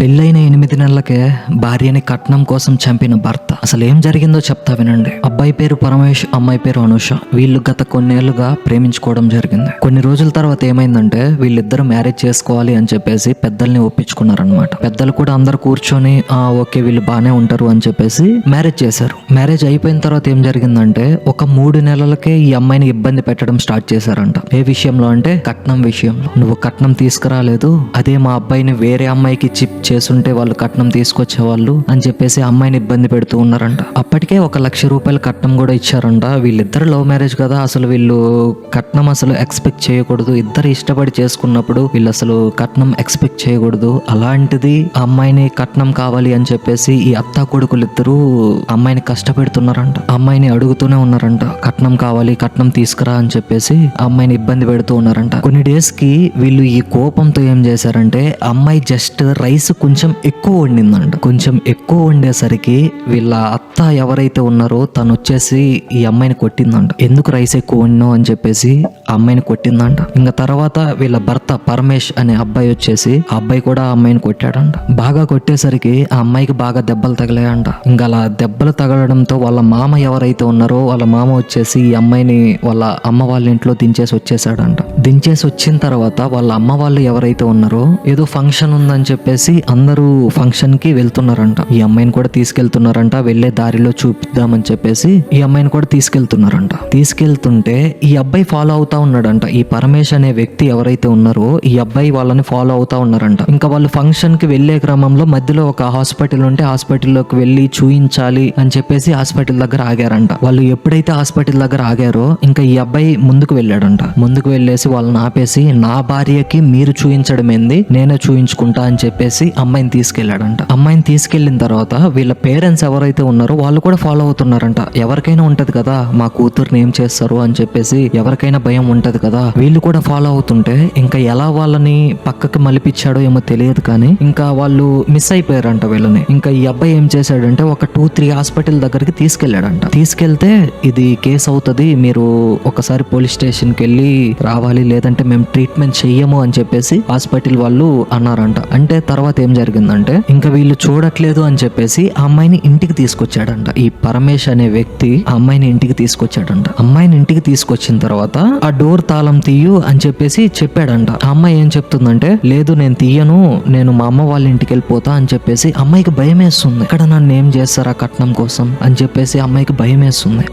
పెళ్ళైన 8 నెలలకే భార్యని కట్నం కోసం చంపిన భర్త. అసలు ఏం జరిగిందో చెప్తా వినండి. అబ్బాయి పేరు పరమేష్, అమ్మాయి పేరు అనుష. వీళ్ళు గత కొన్నేళ్లుగా ప్రేమించుకోవడం జరిగింది. కొన్ని రోజుల తర్వాత ఏమైందంటే వీళ్ళిద్దరు మ్యారేజ్ చేసుకోవాలి అని చెప్పేసి పెద్దల్ని ఒప్పించుకున్నారనమాట. పెద్దలు కూడా అందరు కూర్చొని ఓకే వీళ్ళు బాగానే ఉంటారు అని చెప్పేసి మ్యారేజ్ చేశారు. మ్యారేజ్ అయిపోయిన తర్వాత ఏం జరిగిందంటే ఒక 3 నెలలకే ఈ అమ్మాయిని ఇబ్బంది పెట్టడం స్టార్ట్ చేశారంట. ఏ విషయంలో అంటే కట్నం విషయంలో. నువ్వు కట్నం తీసుకురాలేదు, అదే మా అబ్బాయిని వేరే అమ్మాయికి చిప్ చేసుంటే వాళ్ళు కట్నం తీసుకొచ్చేవాళ్ళు అని చెప్పేసి అమ్మాయిని ఇబ్బంది పెడుతూ ఉన్నారంట. అప్పటికే 1,00,000 రూపాయల కట్నం కూడా ఇచ్చారంట. వీళ్ళిద్దరు లవ్ మ్యారేజ్ కదా, అసలు వీళ్ళు కట్నం అసలు ఎక్స్పెక్ట్ చేయకూడదు. ఇద్దరు ఇష్టపడి చేసుకున్నప్పుడు వీళ్ళు అసలు కట్నం ఎక్స్పెక్ట్ చేయకూడదు. అలాంటిది ఆ అమ్మాయిని కట్నం కావాలి అని చెప్పేసి ఈ అత్తా కొడుకులిద్దరూ అమ్మాయిని కష్టపెడుతున్నారంట. అమ్మాయిని అడుగుతూనే ఉన్నారంట, కట్నం కావాలి, కట్నం తీసుకురా అని చెప్పేసి అమ్మాయిని ఇబ్బంది పెడుతూ ఉన్నారంట. కొన్ని డేస్ కి వీళ్ళు ఈ కోపంతో ఏం చేశారంటే అమ్మాయి జస్ట్ రైస్ కొంచెం ఎక్కువ వండిందంట. కొంచెం ఎక్కువ వండేసరికి వీళ్ళ అత్త ఎవరైతే ఉన్నారో తను వచ్చేసి ఈ అమ్మాయిని కొట్టిందంట. ఎందుకు రైస్ ఎక్కువ వండినావు అని చెప్పేసి ఆ అమ్మాయిని కొట్టిందంట. ఇంకా తర్వాత వీళ్ళ భర్త పరమేష్ అనే అబ్బాయి వచ్చేసి ఆ అబ్బాయి కూడా ఆ అమ్మాయిని కొట్టాడంట. బాగా కొట్టేసరికి ఆ అమ్మాయికి బాగా దెబ్బలు తగిలాయంట. ఇంకా అలా దెబ్బలు తగలడంతో వాళ్ళ మామ ఎవరైతే ఉన్నారో వాళ్ళ మామ వచ్చేసి ఈ అమ్మాయిని వాళ్ళ అమ్మ వాళ్ళ ఇంట్లో దించేసి వచ్చేసాడంట. దించేసి వచ్చిన తర్వాత వాళ్ళ అమ్మ వాళ్ళు ఎవరైతే ఉన్నారో ఏదో ఫంక్షన్ ఉందని చెప్పేసి అందరూ ఫంక్షన్ కి వెళ్తున్నారంట. ఈ అమ్మాయిని కూడా తీసుకెళ్తున్నారంట. వెళ్లే దారిలో చూపిద్దామని చెప్పేసి ఈ అమ్మాయిని కూడా తీసుకెళ్తున్నారంట. తీసుకెళ్తుంటే ఈ అబ్బాయి ఫాలో అవుతా ఉన్నాడంట. ఈ పరమేష్ అనే వ్యక్తి ఎవరైతే ఉన్నారో ఈ అబ్బాయి వాళ్ళని ఫాలో అవుతా ఉన్నారంట. ఇంకా వాళ్ళు ఫంక్షన్ కి వెళ్లే క్రమంలో మధ్యలో ఒక హాస్పిటల్ ఉంటే హాస్పిటల్లోకి వెళ్లి చూయించాలి అని చెప్పేసి హాస్పిటల్ దగ్గర ఆగారంట. వాళ్ళు ఎప్పుడైతే హాస్పిటల్ దగ్గర ఆగారో ఇంకా ఈ అబ్బాయి ముందుకు వెళ్ళాడంట. ముందుకు వెళ్ళేసి వాళ్ళని ఆపేసి నా భార్యకి మీరు చూయించడం ఏంది, నేనే చూయించుకుంటా అని చెప్పేసి అమ్మాయిని తీసుకెళ్లాడంట. అమ్మాయిని తీసుకెళ్లిన తర్వాత వీళ్ళ పేరెంట్స్ ఎవరైతే ఉన్నారో వాళ్ళు కూడా ఫాలో అవుతున్నారంట. ఎవరికైనా ఉంటది కదా మా కూతుర్ని ఏం చేస్తారు అని చెప్పేసి ఎవరికైనా భయం ఉంటది కదా. వీళ్ళు కూడా ఫాలో అవుతుంటే ఇంకా ఎలా వాళ్ళని పక్కకి మలిపించాడో ఏమో తెలియదు కానీ ఇంకా వాళ్ళు మిస్ అయిపోయారంట వీళ్ళని. ఇంకా ఈ అబ్బాయి ఏం చేశాడంటే ఒక 2-3 హాస్పిటల్ దగ్గరికి తీసుకెళ్లాడంట. తీసుకెళ్తే ఇది కేసు అవుతుంది, మీరు ఒకసారి పోలీస్ స్టేషన్ కి వెళ్ళి రావాలి, లేదంటే మేము ట్రీట్మెంట్ చెయ్యము అని చెప్పేసి హాస్పిటల్ వాళ్ళు అన్నారంట. అంటే తర్వాత ఏం జరిగిందంటే ఇంకా వీళ్ళు చూడట్లేదు అని చెప్పేసి ఆ అమ్మాయిని ఇంటికి తీసుకొచ్చాడంట. ఈ పరమేష్ అనే వ్యక్తి ఆ అమ్మాయిని ఇంటికి తీసుకొచ్చాడంట. అమ్మాయిని ఇంటికి తీసుకొచ్చిన తర్వాత ఆ డోర్ తాళం తీయు అని చెప్పేసి చెప్పాడంట. ఆ అమ్మాయి ఏం చెప్తుందంటే లేదు నేను తీయను, నేను మా అమ్మ వాళ్ళ ఇంటికి వెళ్ళిపోతా అని చెప్పేసి అమ్మాయికి భయం వేస్తుంది. ఇక్కడ నన్ను ఏం చేస్తారా కట్నం కోసం అని చెప్పేసి అమ్మాయికి భయం వేస్తుంది.